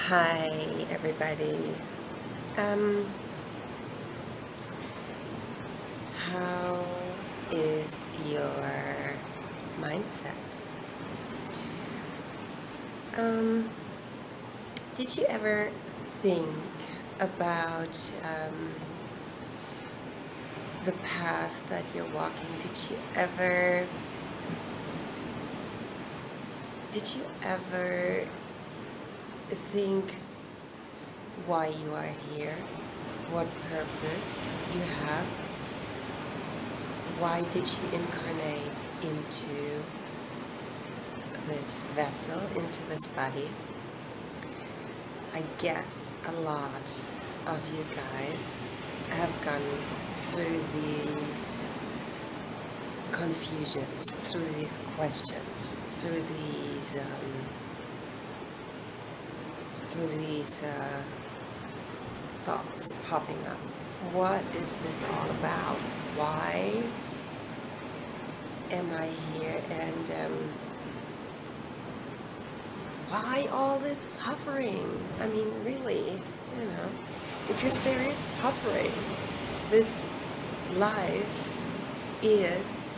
Hi, everybody. Um, how is your mindset? Um, did you ever think about the path that you're walking? Did you ever think why you are here? What purpose you have? Why did you incarnate into this vessel, into this body? I guess a lot of you guys have gone through these confusions, through these questions, through these thoughts popping up. What is this all about? Why am I here? And why all this suffering? I mean, really, because there is suffering. This life is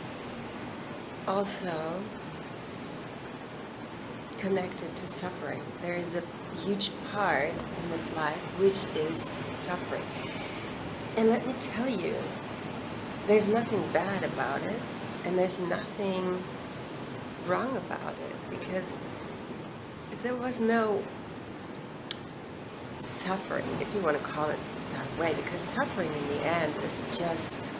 also connected to suffering. There is a huge part in this life which is suffering. And let me tell you, there's nothing bad about it, and there's nothing wrong about it, because if there was no suffering, if you want to call it that way, because suffering in the end is just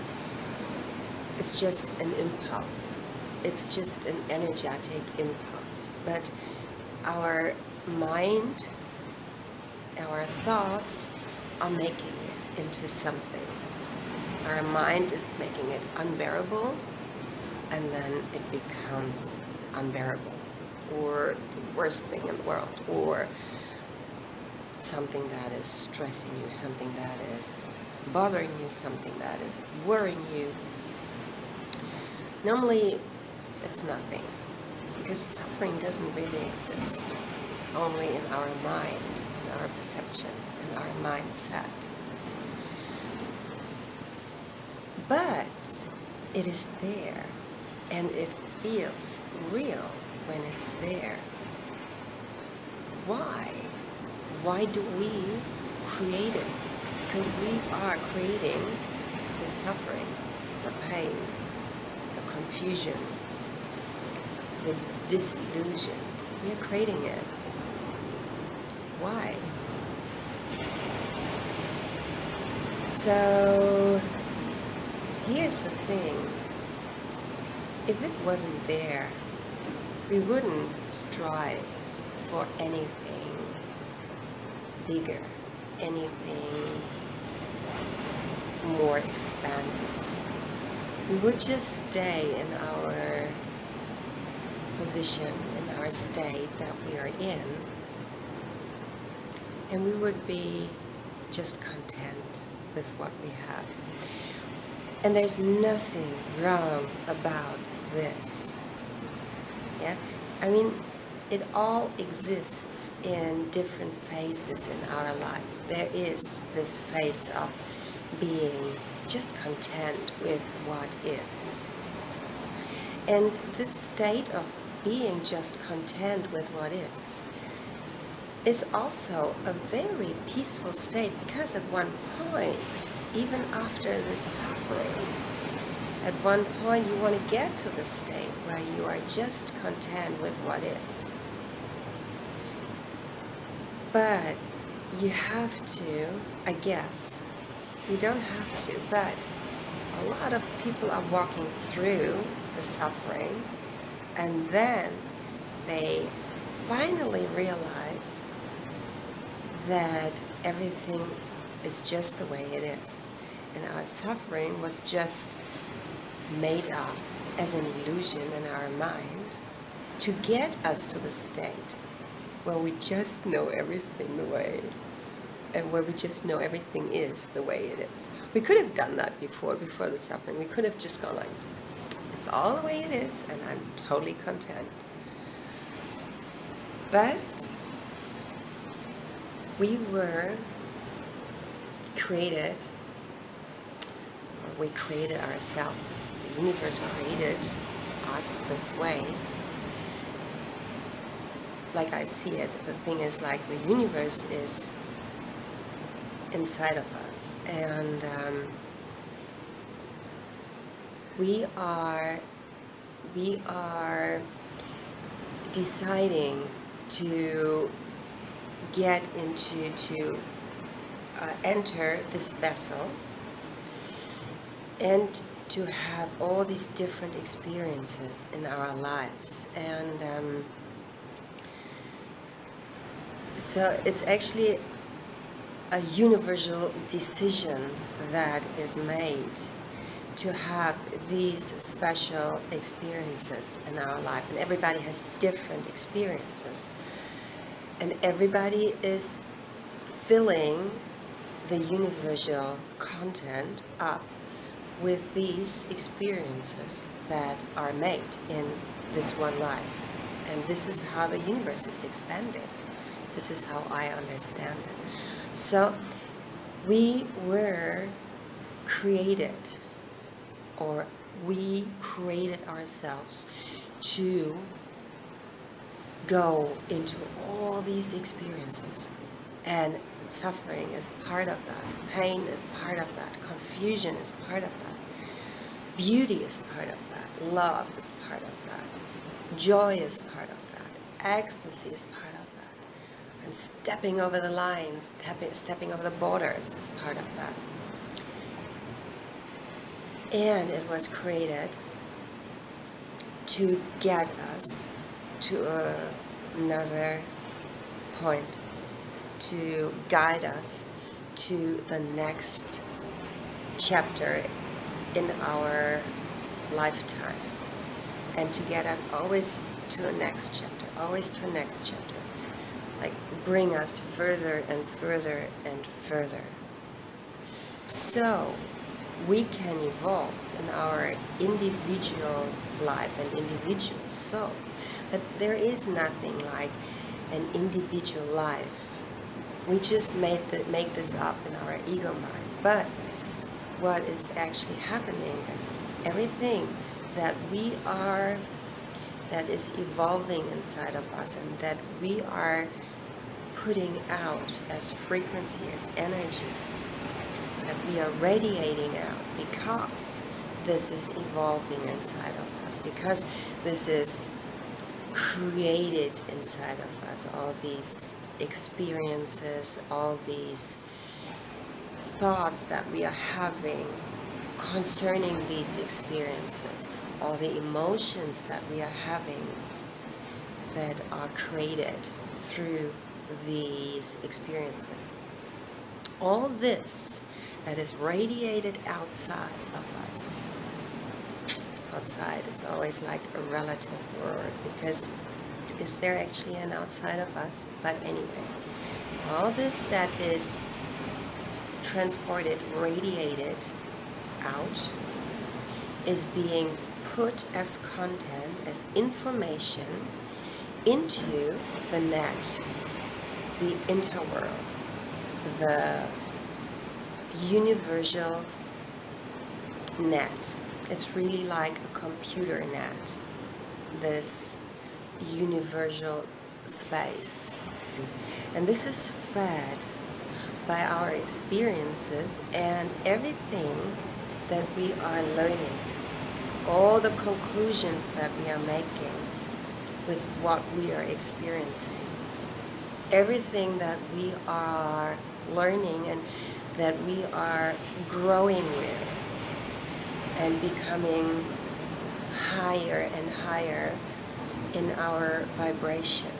an impulse. It's just an energetic impulse. But our mind, our thoughts are making it into something. Our mind is making it unbearable, and then it becomes unbearable, or the worst thing in the world, or something that is stressing you, something that is bothering you, something that is worrying you. Normally, it's nothing, because suffering doesn't really exist, only in our mind, in our perception, in our mindset. But it is there, and it feels real when it's there. Why? Why do we create it? Because we are creating the suffering, the pain, the confusion, the disillusion. We are creating it. Why? So here's the thing. If it wasn't there, we wouldn't strive for anything bigger, anything more expanded. We would just stay in our position, in our state that we are in, and we would be just content with what we have. And there's nothing wrong about this. Yeah? I mean, it all exists in different phases in our life. There is this phase of being just content with what is. And this state of being just content with what is also a very peaceful state, because at one point, even after the suffering, at one point you want to get to the state where you are just content with what is. But you have to, I guess, you don't have to, but a lot of people are walking through the suffering, and then they finally realize that everything is just the way it is. And our suffering was just made up as an illusion in our mind to get us to the state where we just know everything the way, and where we just know everything is the way it is. We could have done that before the suffering. We could have just gone like, it's all the way it is, and I'm totally content. But We were created, or we created ourselves. The universe created us this way. Like I see it, the thing is, like, the universe is inside of us, and we are deciding to get into, to enter this vessel and to have all these different experiences in our lives. And so it's actually a universal decision that is made to have these special experiences in our life. And everybody has different experiences. And everybody is filling the universal content up with these experiences that are made in this one life. And this is how the universe is expanding. This is how I understand it. So we were created, or we created ourselves to go into all these experiences. And suffering is part of that. Pain is part of that. Confusion is part of that. Beauty is part of that. Love is part of that. Joy is part of that. Ecstasy is part of that. And stepping over the lines, stepping over the borders is part of that. And it was created to get us to another point, to guide us to the next chapter in our lifetime, and to get us always to the next chapter, always to the next chapter, like bring us further and further and further, so we can evolve in our individual life and individual soul. But there is nothing like an individual life. We just make this up in our ego mind. But what is actually happening is everything that we are, that is evolving inside of us, and that we are putting out as frequency, as energy, that we are radiating out, because this is evolving inside of us, because this is created inside of us, all these experiences, all these thoughts that we are having concerning these experiences, all the emotions that we are having that are created through these experiences. All this that is radiated outside of us. Outside is always like a relative word, because is there actually an outside of us? But anyway, all this that is transported, radiated out, is being put as content, as information into the net, the interworld, the universal net. It's really like a computer net, this universal space. And this is fed by our experiences and everything that we are learning, all the conclusions that we are making with what we are experiencing, everything that we are learning and that we are growing with and becoming higher and higher in our vibration.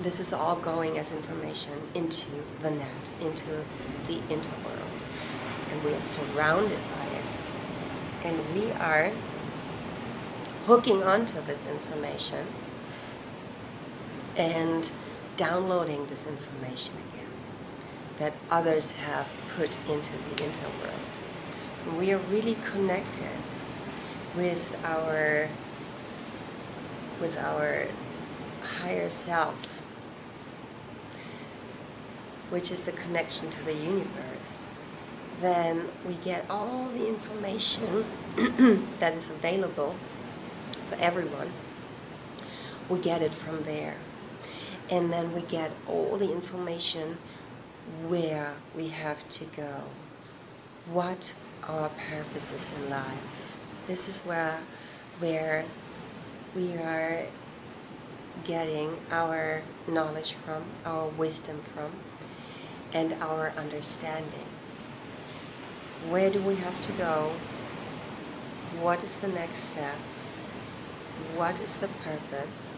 This is all going as information into the net, into the interworld. And we are surrounded by it. And we are hooking onto this information and downloading this information again that others have put into the interworld. And we are really connected with our higher self, which is the connection to the universe, then we get all the information that is available for everyone. We get it from there. And then we get all the information where we have to go, what our purpose is in life. This is where we are getting our knowledge from, our wisdom from, and our understanding. Where do we have to go? What is the next step? What is the purpose?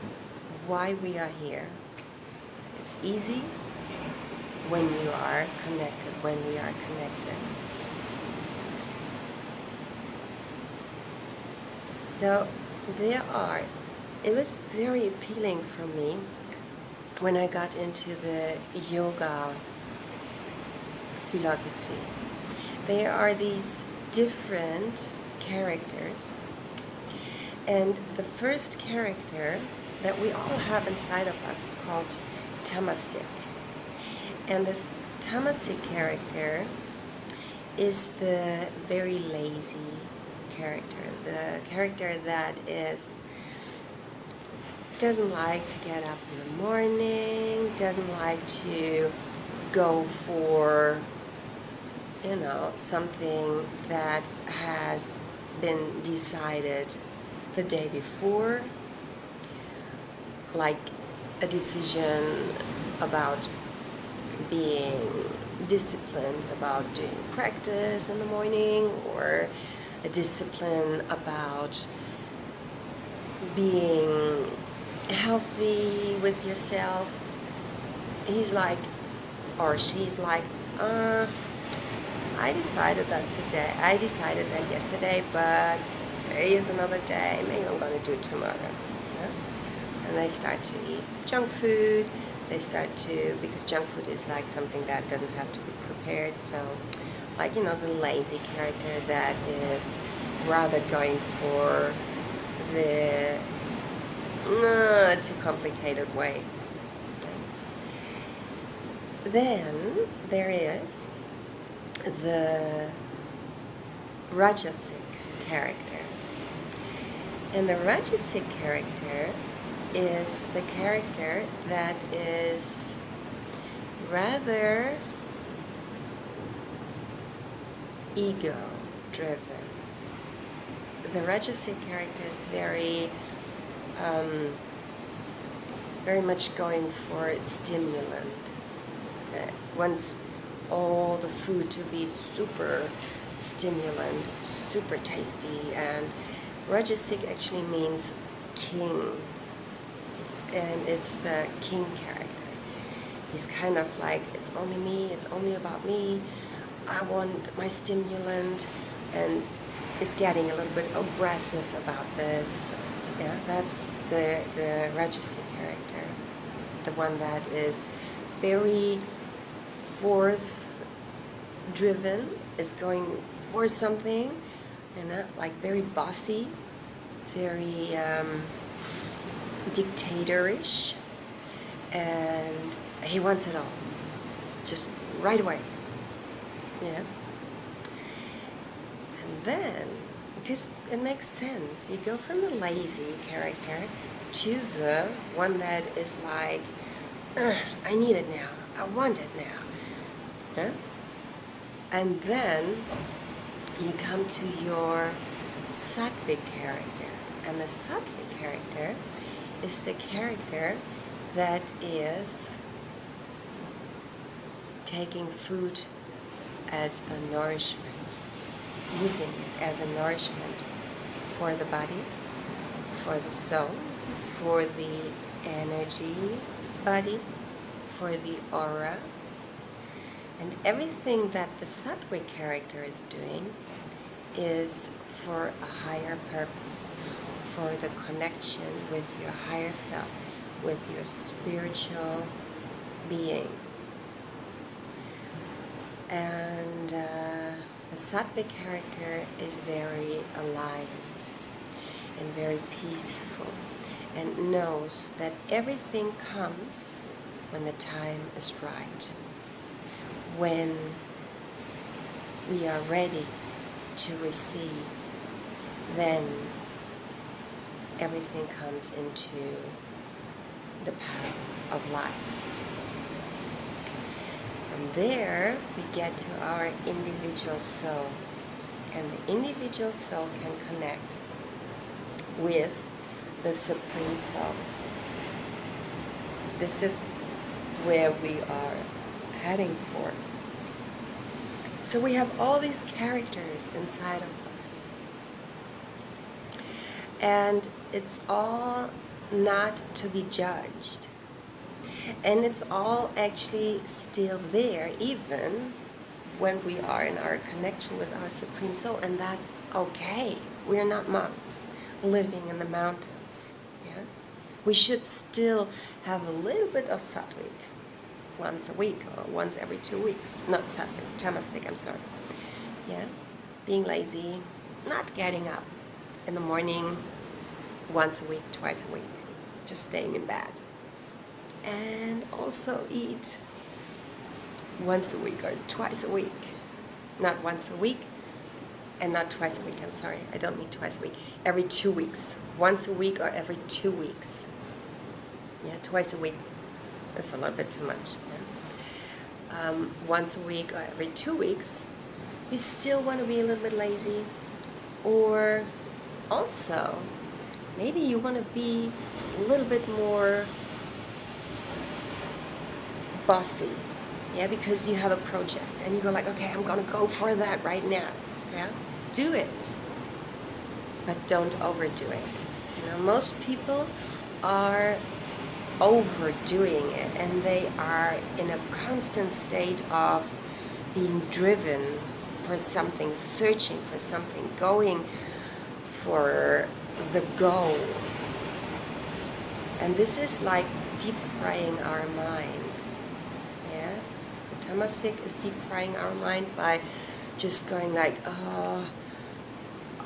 Why we are here? It's easy when you are connected, when we are connected. So it was very appealing for me when I got into the yoga philosophy. There are these different characters, and the first character that we all have inside of us is called Tamasik. And this Tamasik character is the very lazy character, the character that doesn't like to get up in the morning, doesn't like to go for, something that has been decided the day before, like a decision about being disciplined about doing practice in the morning, or a discipline about being healthy with yourself. He's like, or she's like, I decided that yesterday, but today is another day. Maybe I'm going to do it tomorrow. And they start to eat junk food. Because junk food is like something that doesn't have to be prepared. So, like, the lazy character that is rather going for the too complicated way. Then there is the Rajasic character. And the Rajasic character is the character that is rather ego-driven. The Rajasic character is very much going for stimulant. Wants all the food to be super stimulant, super tasty, and Rajasic actually means king, and it's the king character. He's kind of like, it's only me, it's only about me, I want my stimulant, and is getting a little bit aggressive about this. Yeah, that's the Rajasic character, the one that is very forth-driven, is going for something, like very bossy, very dictatorish, and he wants it all, just right away. Yeah. And then, because it makes sense, you go from the lazy character to the one that is like, I need it now, I want it now. Yeah? And then you come to your Sattvic character. And the Sattvic character is the character that is taking food as a nourishment, using it as a nourishment for the body, for the soul, for the energy body, for the aura. And everything that the Sattvic character is doing is for a higher purpose, for the connection with your higher self, with your spiritual being. And the Sattvic character is very aligned and very peaceful, and knows that everything comes when the time is right. when we are ready to receive, then everything comes into the path of life. From there, we get to our individual soul. And the individual soul can connect with the Supreme Soul. This is where we are heading for. So we have all these characters inside of us. And it's all not to be judged. And it's all actually still there, even when we are in our connection with our Supreme Soul. And that's okay. We're not monks living in the mountains. Yeah? We should still have a little bit of sattvic once a week or once every 2 weeks. Not sattvic, tamastic, I'm sorry. Yeah? Being lazy, not getting up in the morning once a week, twice a week, just staying in bed. And also eat once a week or twice a week. Not once a week and not twice a week, I'm sorry, I don't mean twice a week. Every 2 weeks. Once a week or every 2 weeks. Yeah, twice a week. That's a little bit too much. Yeah? Once a week or every 2 weeks, you still want to be a little bit lazy. Or also, maybe you want to be a little bit more bossy, yeah, because you have a project and you go like, okay, I'm gonna go for that right now. Yeah, do it, but don't overdo it. You know, most people are overdoing it, and they are in a constant state of being driven for something, searching for something, going for the goal. And this is like deep frying our mind. Yeah, the tamastic is deep frying our mind by just going like,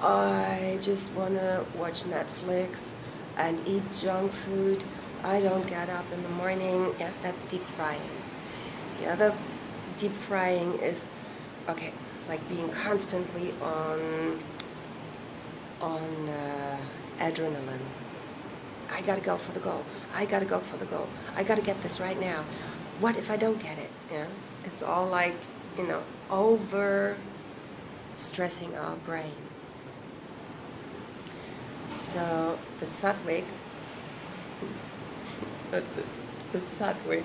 I just wanna watch Netflix and eat junk food. I don't get up in the morning. Yeah, that's deep frying. The other deep frying is, okay, like being constantly on adrenaline. I gotta go for the goal. I gotta go for the goal. I gotta get this right now. What if I don't get it? Yeah, it's all like, you know, over stressing our brain. So the sattvic, the sattvic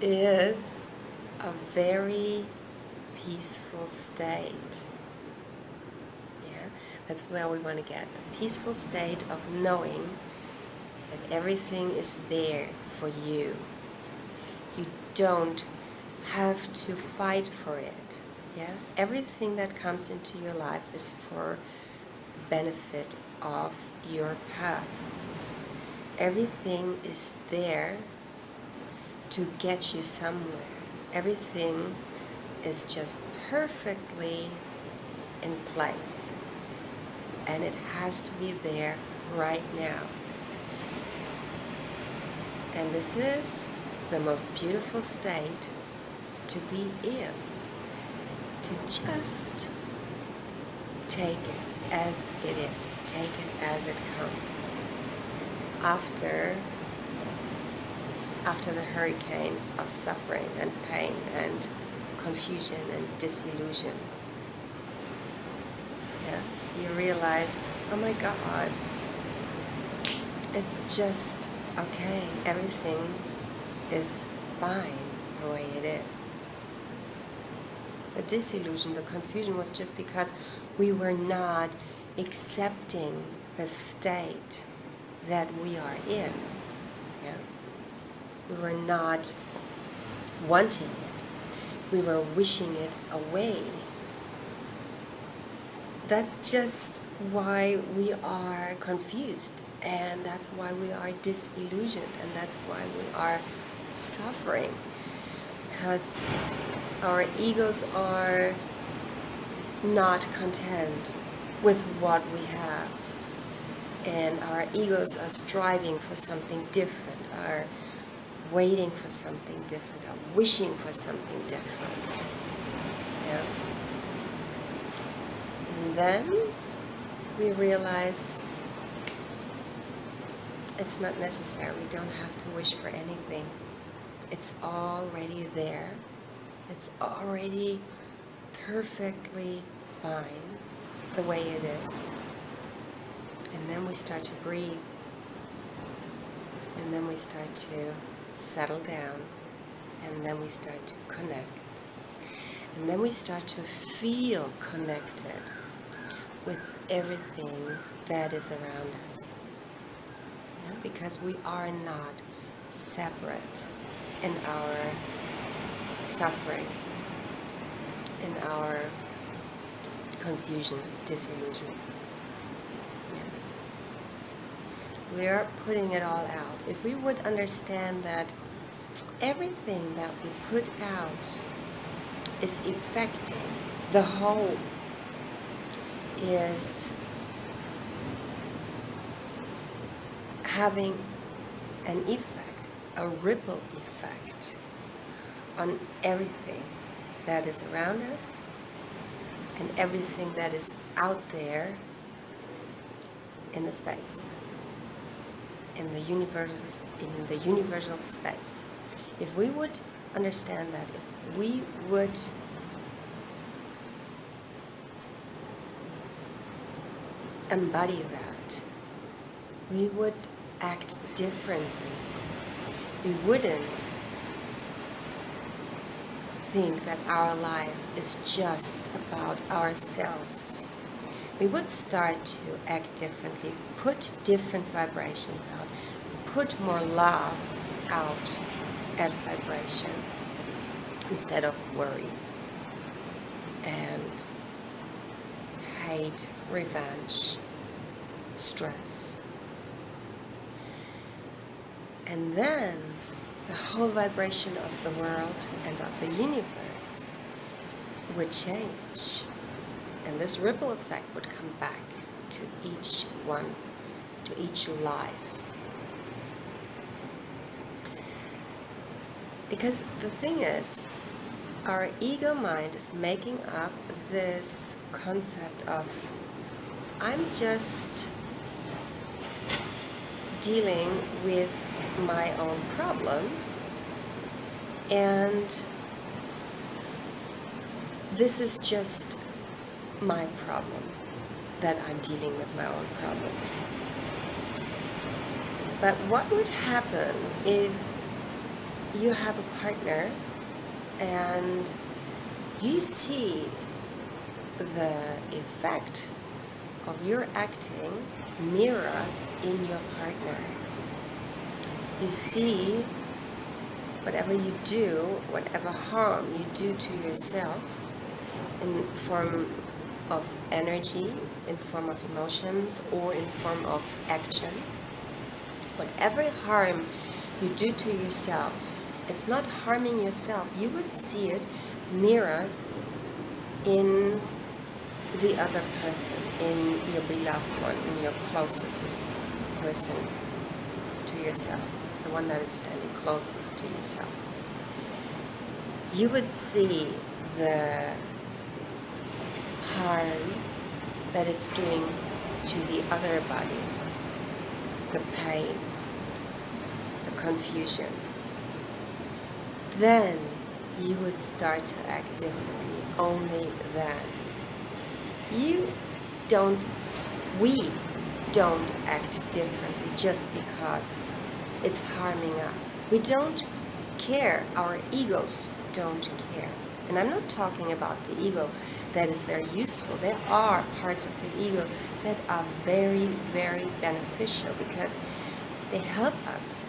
is a very peaceful state. Yeah, that's where we want to get, a peaceful state of knowing that everything is there for you. You don't have to fight for it. Yeah, everything that comes into your life is for benefit of your path. Everything is there to get you somewhere. Everything is just perfectly in place, and it has to be there right now. And this is the most beautiful state to be in, to just take it as it is, take it as it comes. After the hurricane of suffering and pain and confusion and disillusion, yeah, you realize, oh my God, it's just okay, everything is fine the way it is. The disillusion, the confusion was just because we were not accepting the state that we are in. Yeah? We were not wanting it. We were wishing it away. That's just why we are confused, and that's why we are disillusioned, and that's why we are suffering, because our egos are not content with what we have, and our egos are striving for something different, are waiting for something different, or wishing for something different. Yeah. And then we realize it's not necessary. We don't have to wish for anything. It's already there. It's already perfectly fine the way it is. And then we start to breathe. And then we start to settle down. And then we start to connect. And then we start to feel connected with everything that is around us. Yeah? Because we are not separate in our suffering, in our confusion, disillusion. Yeah. We are putting it all out. If we would understand that everything that we put out is affecting the whole, is having an effect, a ripple effect on everything that is around us and everything that is out there in the space, in the universal space. If we would understand that, if we would embody that, we would act differently. We wouldn't think that our life is just about ourselves. We would start to act differently, put different vibrations out, put more love out as vibration instead of worry and hate, revenge, stress. And then the whole vibration of the world and of the universe would change. And this ripple effect would come back to each one, to each life. Because the thing is, our ego mind is making up this concept of, I'm just dealing with my own problems, and this is just my problem, that I'm dealing with my own problems. But what would happen if you have a partner and you see the effect of your acting mirrored in your partner? You see whatever you do, whatever harm you do to yourself in form of energy, in form of emotions, or in form of actions. Whatever harm you do to yourself, it's not harming yourself. You would see it mirrored in the other person, in your beloved one, in your closest person to yourself, the one that is standing closest to yourself. You would see the harm that it's doing to the other body, the pain, the confusion. Then you would start to act differently, only then. We don't act differently just because it's harming us. We don't care. Our egos don't care. And I'm not talking about the ego that is very useful. There are parts of the ego that are very, very beneficial because they help us.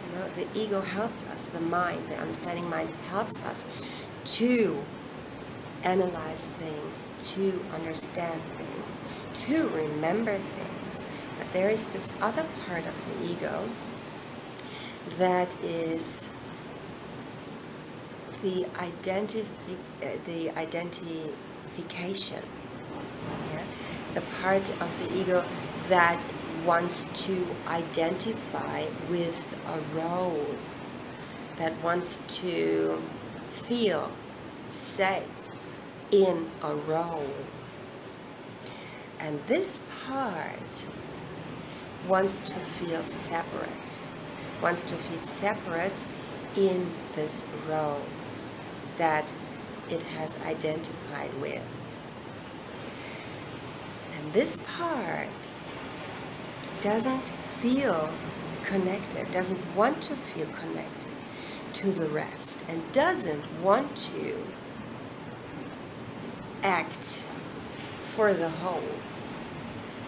You know, the ego helps us, the mind, the understanding mind helps us to analyze things, to understand things, to remember things. But there is this other part of the ego that is the identification, yeah? The part of the ego that wants to identify with a role, that wants to feel safe in a role. And this part wants to feel separate, in this role that it has identified with. And this part doesn't feel connected, doesn't want to feel connected to the rest, and doesn't want to act for the whole.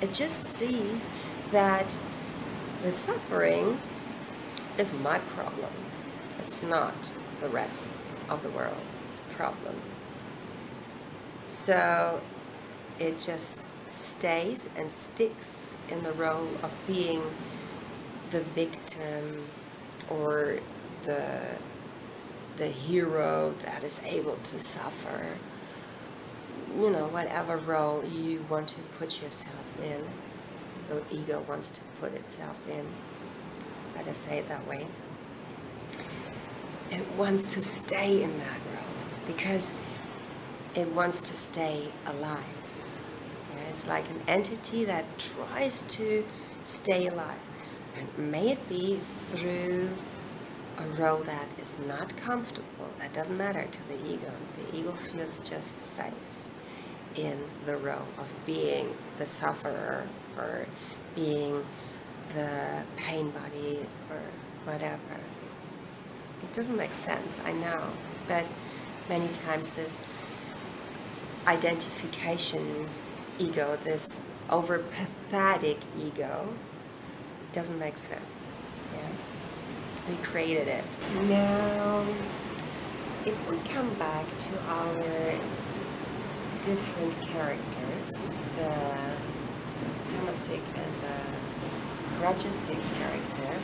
It just sees that the suffering is my problem. It's not the rest of the world's problem. So it just stays and sticks in the role of being the victim or the hero that is able to suffer. You know, whatever role you want to put yourself in, the ego wants to put itself in. Let us say it that way. It wants to stay in that role because it wants to stay alive. Yeah, it's like an entity that tries to stay alive. And may it be through a role that is not comfortable. That doesn't matter to the ego. The ego feels just safe in the role of being the sufferer or being the pain body or whatever. It doesn't make sense, I know, but many times this identification ego, this over pathetic ego, doesn't make sense. Yeah, we created it. Now, if we come back to our different characters, the tamasic and the rajasic character,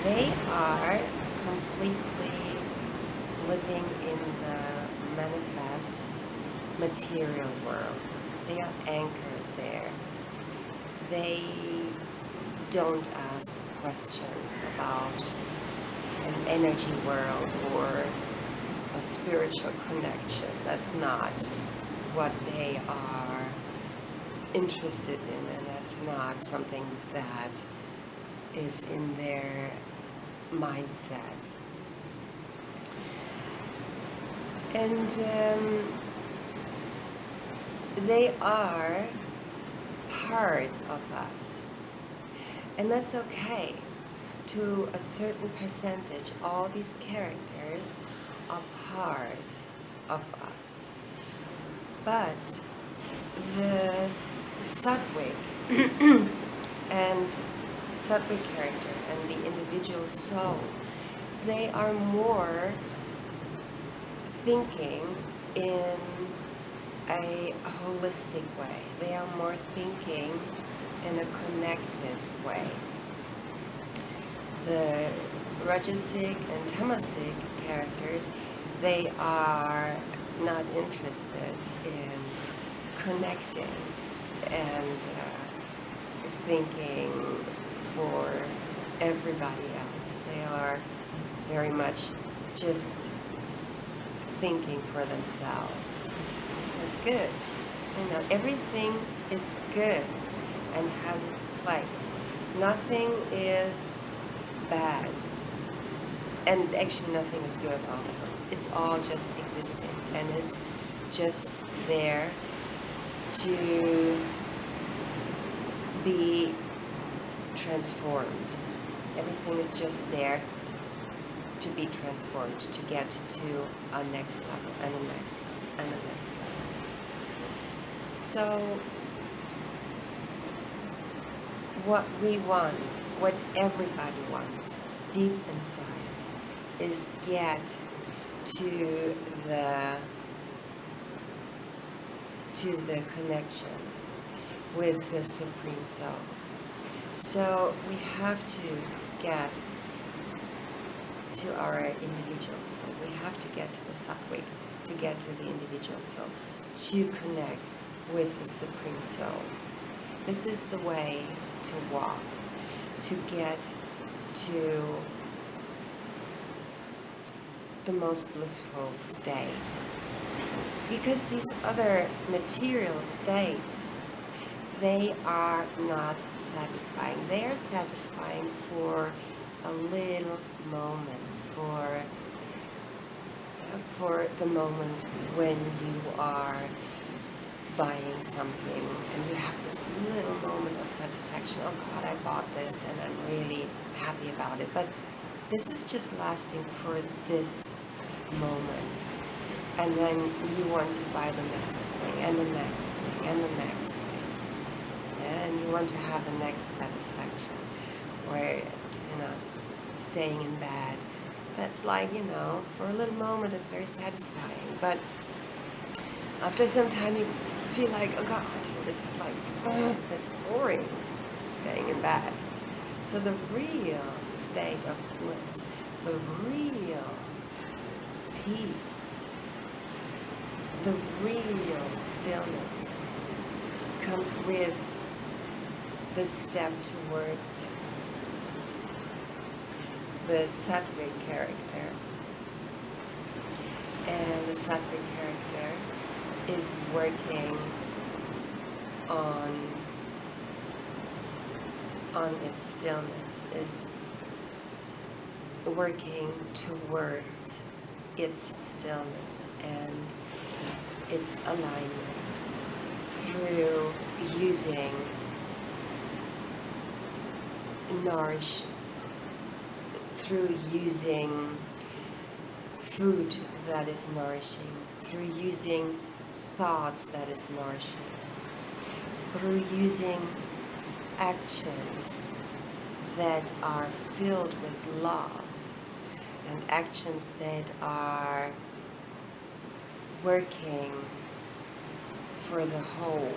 they are completely living in the manifest material world. They are anchored there. They don't ask questions about an energy world or a spiritual connection. That's not what they are interested in, and that's not something that is in their mindset. And they are part of us. And that's okay. To a certain percentage, all these characters are part of us. But the sattvic and sattvic character and the individual soul, they are more thinking in a holistic way. They are more thinking in a connected way. The rajasic and tamasic characters, they are not interested in connecting and thinking for everybody else. They are very much just thinking for themselves. That's good. You know, everything is good and has its place. Nothing is bad. And actually nothing is good also. It's all just existing. And it's just there to be transformed. Everything is just there to be transformed, to get to a next level, and the next level, and the next level. So, what we want, what everybody wants, deep inside, is get to the connection with the Supreme Soul. So we have to get to our individual soul. We have to get to the sattvic, to get to the individual soul, to connect with the Supreme Soul. This is the way to walk, to get to the most blissful state, because these other material states, they are not satisfying. They are satisfying for a little moment, for the moment when you are buying something and you have this little moment of satisfaction. Oh God, I bought this and I'm really happy about it. But this is just lasting for this moment. And then you want to buy the next thing and the next thing and the next thing. Yeah, and you want to have the next satisfaction. Or, staying in bed. That's like, for a little moment it's very satisfying. But after some time you feel like, oh God, it's like, that's boring, staying in bed. So the real state of bliss, the real peace, the real stillness comes with the step towards the sattvic character. And the sattvic character is working on its stillness, is working towards its stillness and its alignment through using through using food that is nourishing, through using thoughts that is nourishing, through using actions that are filled with love and actions that are working for the whole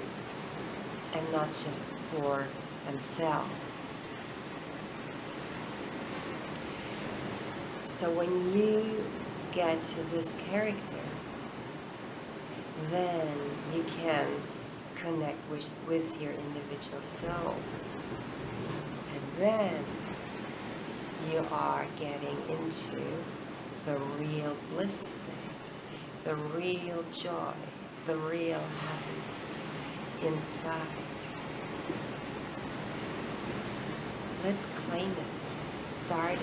and not just for themselves. So when you get to this character, then you can connect with your individual soul. And then you are getting into the real bliss state, the real joy, the real happiness inside. Let's claim it, start it,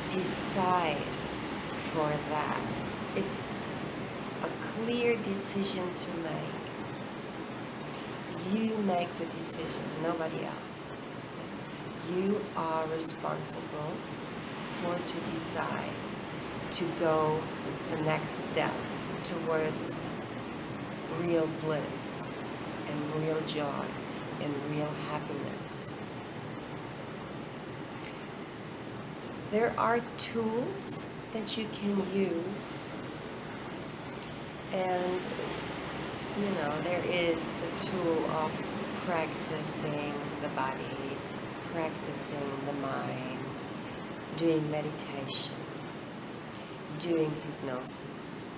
decide for that. It's a clear decision to make. You make the decision, nobody else. You are responsible to decide to go the next step towards real bliss and real joy and real happiness. There are tools that you can use, and there is the tool of practicing the body, practicing the mind, doing meditation, doing hypnosis,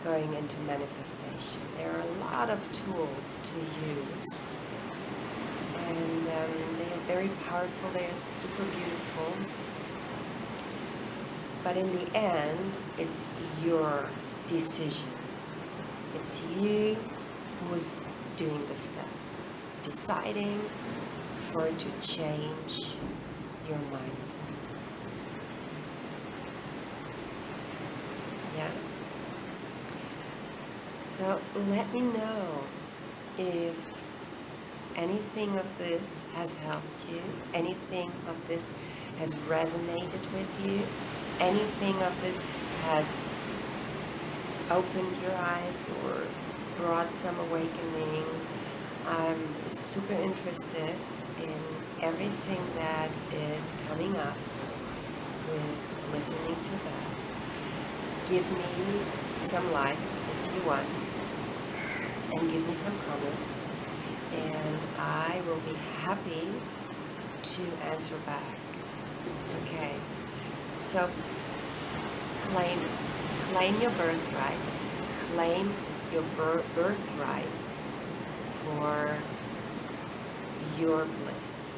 going into manifestation. There are a lot of tools to use, and they are very powerful, they are super beautiful, but in the end, it's your decision. It's you who's doing the step, deciding to change your mindset. Yeah? So let me know if anything of this has helped you, anything of this has resonated with you, anything of this has opened your eyes or brought some awakening. I'm super interested in everything that is coming up with listening to that. Give me some likes if you want, and give me some comments, and I will be happy to answer back. Okay, so claim it. Claim your birthright. Claim your birthright for your bliss.